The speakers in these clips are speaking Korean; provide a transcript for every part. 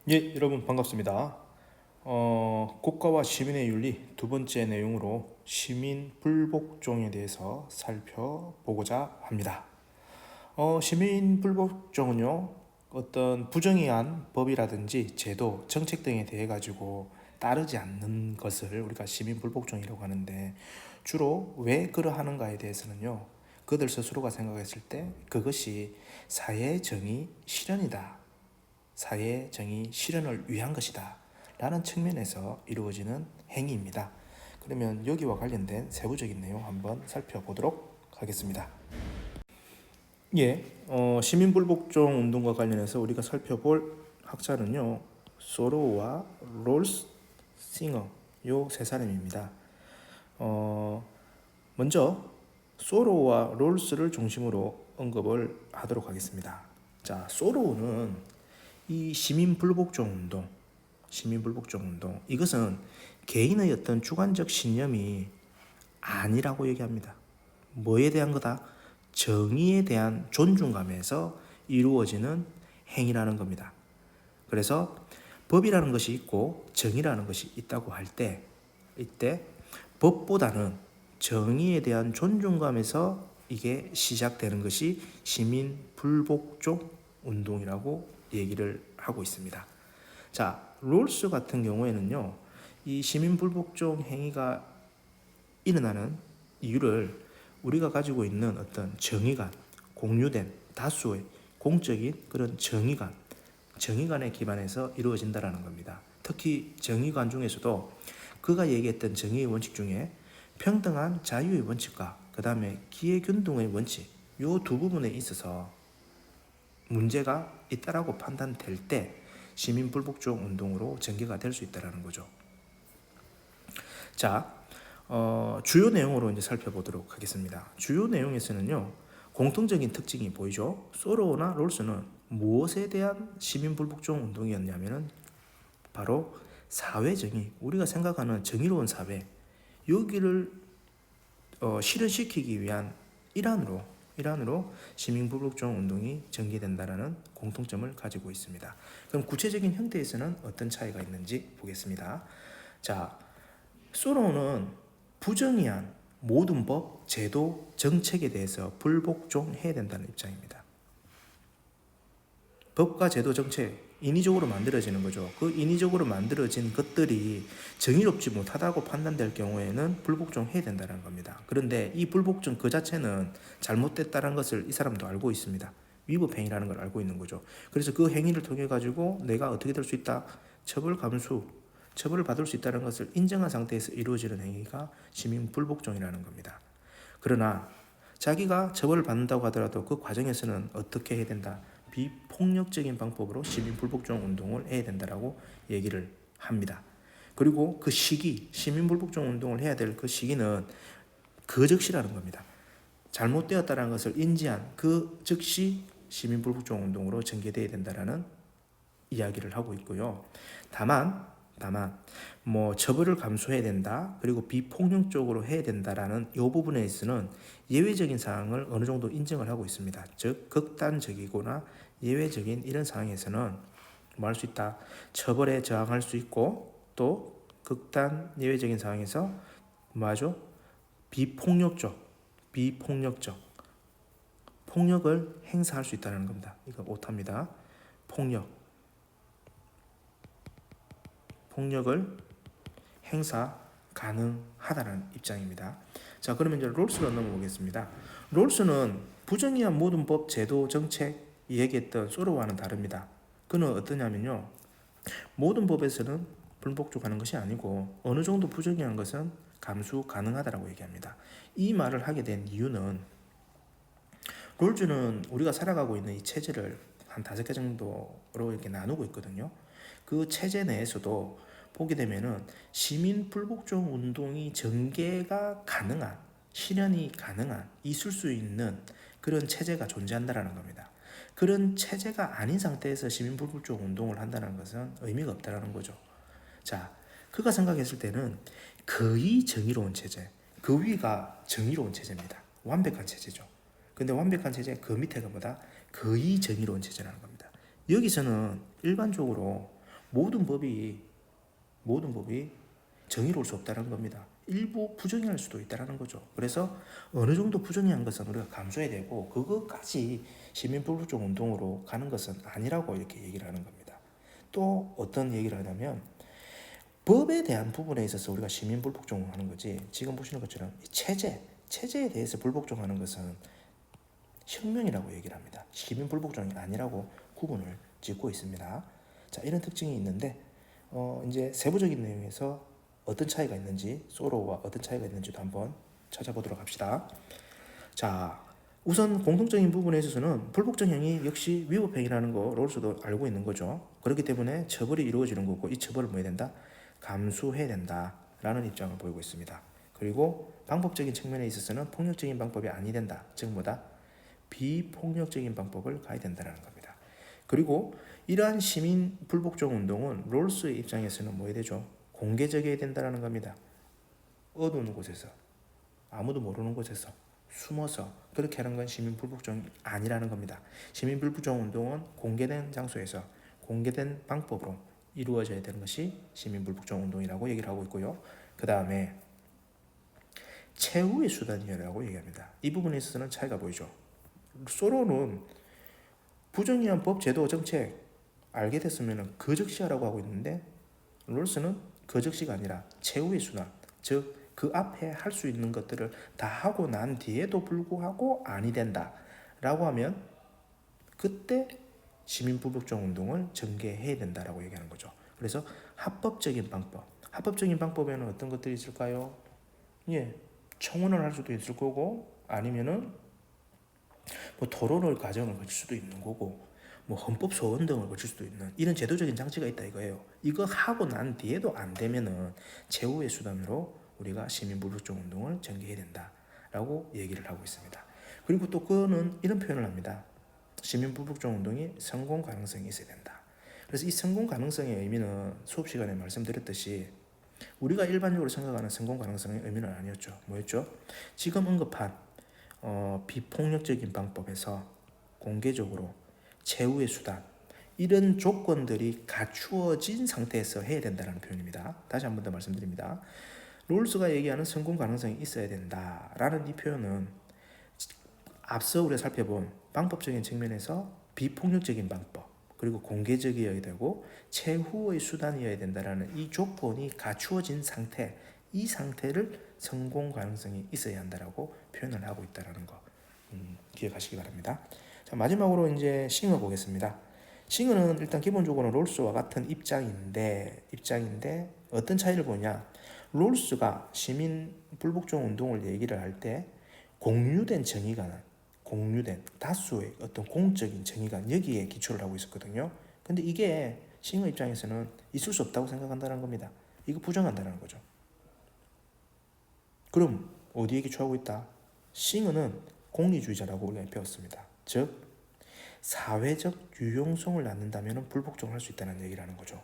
예, 여러분 반갑습니다. 국가와 시민의 윤리 두 번째 내용으로 시민 불복종에 대해서 살펴보고자 합니다. 시민 불복종은요, 어떤 부정의한 법이라든지 제도, 정책 등에 대해 가지고 따르지 않는 것을 우리가 시민 불복종이라고 하는데, 주로 왜 그러하는가에 대해서는요, 그들 스스로가 생각했을 때 그것이 사회 정의 실현이다, 사회 정의 실현을 위한 것이다 라는 측면에서 이루어지는 행위입니다. 그러면 여기와 관련된 세부적인 내용 한번 살펴보도록 하겠습니다. 예, 시민불복종 운동과 관련해서 우리가 살펴볼 학자는요, 소로우와 롤스 싱어 요 세 사람입니다. 먼저 소로우와 롤스를 중심으로 언급을 하도록 하겠습니다. 자, 소로우는 이 시민불복종 운동, 이것은 개인의 어떤 주관적 신념이 아니라고 얘기합니다. 뭐에 대한 거다? 정의에 대한 존중감에서 이루어지는 행위라는 겁니다. 그래서 법이라는 것이 있고 정의라는 것이 있다고 할 때, 이때 법보다는 정의에 대한 존중감에서 이게 시작되는 것이 시민 불복종 운동이라고 얘기를 하고 있습니다. 자, 롤스 같은 경우에는요, 이 시민 불복종 행위가 일어나는 이유를 우리가 가지고 있는 어떤 정의관, 공유된 다수의 공적인 그런 정의관에 기반해서 이루어진다라는 겁니다. 특히 정의관 중에서도 그가 얘기했던 정의의 원칙 중에 평등한 자유의 원칙과 그 다음에 기회균등의 원칙, 이 두 부분에 있어서 문제가 있다라고 판단될 때 시민 불복종 운동으로 전개가 될 수 있다라는 거죠. 자, 주요 내용으로 이제 살펴보도록 하겠습니다. 주요 내용에서는요, 공통적인 특징이 보이죠. 소로나 롤스는 무엇에 대한 시민 불복종 운동이었냐면은 바로 사회 정의, 우리가 생각하는 정의로운 사회, 여기를 실현시키기 위한 일환으로 시민 불복종 운동이 전개된다라는 공통점을 가지고 있습니다. 그럼 구체적인 형태에서는 어떤 차이가 있는지 보겠습니다. 자, 소로는 부정의한 모든 법, 제도, 정책에 대해서 불복종해야 된다는 입장입니다. 법과 제도, 정책, 인위적으로 만들어지는 거죠. 그 인위적으로 만들어진 것들이 정의롭지 못하다고 판단될 경우에는 불복종해야 된다는 겁니다. 그런데 이 불복종 그 자체는 잘못됐다는 것을 이 사람도 알고 있습니다. 위법행위라는 걸 알고 있는 거죠. 그래서 그 행위를 통해 가지고 내가 어떻게 될 수 있다? 처벌을 받을 수 있다는 것을 인정한 상태에서 이루어지는 행위가 시민 불복종이라는 겁니다. 그러나 자기가 처벌을 받는다고 하더라도 그 과정에서는 어떻게 해야 된다? 비폭력적인 방법으로 시민 불복종 운동을 해야 된다라고 얘기를 합니다. 그리고 그 시기, 시민 불복종 운동을 해야 될 그 시기는 그 즉시라는 겁니다. 잘못되었다는 것을 인지한 그 즉시 시민 불복종 운동으로 전개되어야 된다라는 이야기를 하고 있고요. 다만 처벌을 감수해야 된다, 그리고 비폭력적으로 해야 된다라는 이 부분에 있어서는 예외적인 사항을 어느 정도 인정을 하고 있습니다. 즉 극단적이거나 예외적인 이런 상황에서는 뭐 할 수 있다? 처벌에 저항할 수 있고, 또 극단 예외적인 상황에서 뭐하죠? 비폭력적 폭력을 행사할 수 있다는 겁니다. 이거 오타입니다. 폭력을 행사 가능하다는 입장입니다. 자, 그러면 이제 롤스로 넘어보겠습니다. 롤스는 부정의한 모든 법, 제도, 정책 얘기했던 소로와는 다릅니다. 그는 어떠냐면요, 모든 법에서는 불복종하는 것이 아니고 어느 정도 부정의한 것은 감수 가능하다라고 얘기합니다. 이 말을 하게 된 이유는, 롤즈는 우리가 살아가고 있는 이 체제를 한 5개 정도로 이렇게 나누고 있거든요. 그 체제 내에서도 보게 되면은 시민 불복종 운동이 전개가 가능한, 실현이 가능한, 있을 수 있는 그런 체제가 존재한다라는 겁니다. 그런 체제가 아닌 상태에서 시민 불복종 운동을 한다는 것은 의미가 없다라는 거죠. 자, 그가 생각했을 때는 거의 정의로운 체제, 그 위가 정의로운 체제입니다. 완벽한 체제죠. 근데 완벽한 체제 그 밑에가 뭐다? 거의 정의로운 체제라는 겁니다. 여기서는 일반적으로 모든 법이 정의로울 수 없다는 겁니다. 일부 부정의할 수도 있다는 거죠. 그래서 어느 정도 부정의한 것은 우리가 감수해야 되고 그것까지 시민불복종 운동으로 가는 것은 아니라고 이렇게 얘기를 하는 겁니다. 또 어떤 얘기를 하냐면 법에 대한 부분에 있어서 우리가 시민불복종을 하는 거지, 지금 보시는 것처럼 체제에 대해서 불복종하는 것은 혁명이라고 얘기를 합니다. 시민불복종이 아니라고 구분을 짓고 있습니다. 자, 이런 특징이 있는데 이제 세부적인 내용에서 어떤 차이가 있는지, 소로와 어떤 차이가 있는지도 한번 찾아보도록 합시다. 자, 우선 공통적인 부분에 있어서는 불복종행위 역시 위법행위라는 거 롤스도 알고 있는 거죠. 그렇기 때문에 처벌이 이루어지는 거고 이 처벌을 뭐 해야 된다? 감수해야 된다라는 입장을 보이고 있습니다. 그리고 방법적인 측면에 있어서는 폭력적인 방법이 아니 된다. 즉 뭐다? 비폭력적인 방법을 가야 된다는 겁니다. 그리고 이러한 시민 불복종 운동은 롤스의 입장에서는 뭐 해야 되죠? 공개적이어야 된다는 겁니다. 어두운 곳에서, 아무도 모르는 곳에서 숨어서 그렇게 하는 건 시민 불복종이 아니라는 겁니다. 시민 불복종 운동은 공개된 장소에서 공개된 방법으로 이루어져야 되는 것이 시민 불복종 운동이라고 얘기를 하고 있고요. 그 다음에 최후의 수단이라고 얘기합니다. 이 부분에 있어서는 차이가 보이죠. 소로는 부정의한 법, 제도, 정책 알게 됐으면 그 즉시하라고 하고 있는데 롤스는 그 즉시가 아니라 최후의 수단, 즉 그 앞에 할 수 있는 것들을 다 하고 난 뒤에도 불구하고 아니 된다 라고 하면 그때 시민불복종 운동을 전개해야 된다라고 얘기하는 거죠. 그래서 합법적인 방법에는 어떤 것들이 있을까요? 예, 청원을 할 수도 있을 거고 아니면은 뭐 토론을 과정을 거칠 수도 있는 거고 뭐 헌법 소원 등을 거칠 수도 있는 이런 제도적인 장치가 있다 이거예요. 이거 하고 난 뒤에도 안 되면은 최후의 수단으로 우리가 시민불복종 운동을 전개해야 된다라고 얘기를 하고 있습니다. 그리고 또 그거는 이런 표현을 합니다. 시민불복종 운동이 성공 가능성이 있어야 된다. 그래서 이 성공 가능성의 의미는 수업 시간에 말씀드렸듯이 우리가 일반적으로 생각하는 성공 가능성의 의미는 아니었죠. 뭐였죠? 지금 언급한 비폭력적인 방법에서 공개적으로 최후의 수단 이런 조건들이 갖추어진 상태에서 해야 된다는 표현입니다. 다시 한 번 더 말씀드립니다. 롤스가 얘기하는 성공 가능성이 있어야 된다라는 이 표현은 앞서 우리가 살펴본 방법적인 측면에서 비폭력적인 방법 그리고 공개적이어야 되고 최후의 수단이어야 된다라는 이 조건이 갖추어진 상태, 이 상태를 성공 가능성이 있어야 한다라고 표현을 하고 있다는 거 기억하시기 바랍니다. 자, 마지막으로 이제 싱어 보겠습니다. 싱어는 일단 기본적으로 롤스와 같은 입장인데 어떤 차이를 보냐? 롤스가 시민 불복종 운동을 얘기를 할 때 공유된 다수의 어떤 공적인 정의가 여기에 기초를 하고 있었거든요. 근데 이게 싱어 입장에서는 있을 수 없다고 생각한다는 겁니다. 이거 부정한다는 거죠. 그럼 어디에 기초하고 있다? 싱어는 공리주의자라고 우리가 배웠습니다. 즉 사회적 유용성을 낳는다면 불복종할 수 있다는 얘기를 하는 거죠.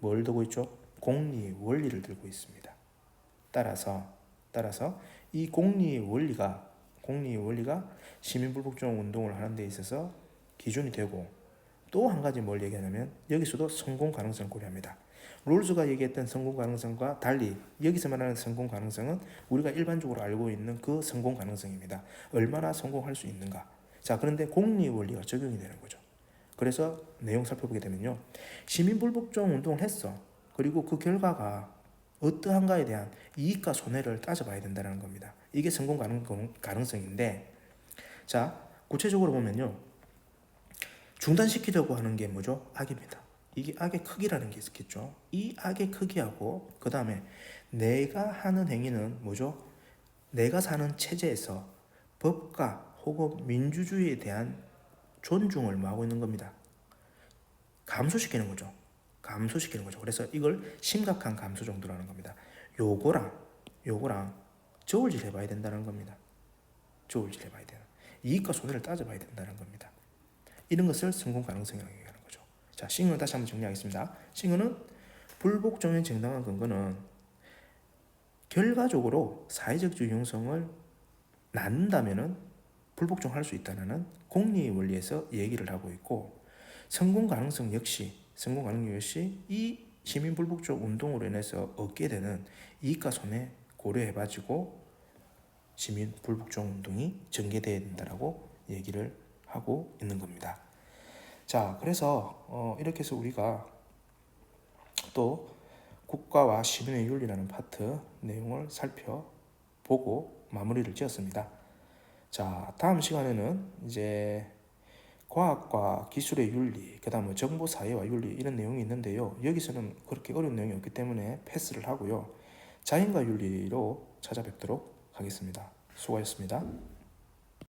뭘 들고 있죠? 공리의 원리를 들고 있습니다. 따라서 이 공리의 원리가 시민불복종 운동을 하는 데 있어서 기준이 되고 또 한 가지 뭘 얘기하냐면 여기서도 성공 가능성을 고려합니다. 롤스가 얘기했던 성공 가능성과 달리 여기서 말하는 성공 가능성은 우리가 일반적으로 알고 있는 그 성공 가능성입니다. 얼마나 성공할 수 있는가. 자, 그런데 공리의 원리가 적용이 되는 거죠. 그래서 내용 살펴보게 되면요. 시민불복종 운동을 했어. 그리고 그 결과가 어떠한가에 대한 이익과 손해를 따져봐야 된다는 겁니다. 이게 성공 가능성인데, 자, 구체적으로 보면요. 중단시키려고 하는 게 뭐죠? 악입니다. 이게 악의 크기라는 게 있겠죠. 이 악의 크기하고 그 다음에 내가 하는 행위는 뭐죠? 내가 사는 체제에서 법과 혹은 민주주의에 대한 존중을 하고 있는 겁니다. 감소시키는 거죠. 그래서 이걸 심각한 감소 정도라는 겁니다. 요거랑 저울질 해봐야 된다는 겁니다. 이익과 손해를 따져봐야 된다는 겁니다. 이런 것을 성공 가능성이라고 얘기하는 거죠. 자, 싱어는 다시 한번 정리하겠습니다. 싱어는 불복종의 정당한 근거는 결과적으로 사회적 유용성을 낳는다면은 불복종할 수 있다는 공리의 원리에서 얘기를 하고 있고 성공 가능성 역시 선고 가능 유예 시 이 시민 불복종 운동으로 인해서 얻게 되는 이익과 손해 고려해가지고 시민 불복종 운동이 전개돼야 된다라고 얘기를 하고 있는 겁니다. 자, 그래서 이렇게 해서 우리가 또 국가와 시민의 윤리라는 파트 내용을 살펴보고 마무리를 지었습니다. 자, 다음 시간에는 이제 과학과 기술의 윤리, 그 다음에 정보 사회와 윤리 이런 내용이 있는데요. 여기서는 그렇게 어려운 내용이 없기 때문에 패스를 하고요. 자연과 윤리로 찾아뵙도록 하겠습니다. 수고하셨습니다.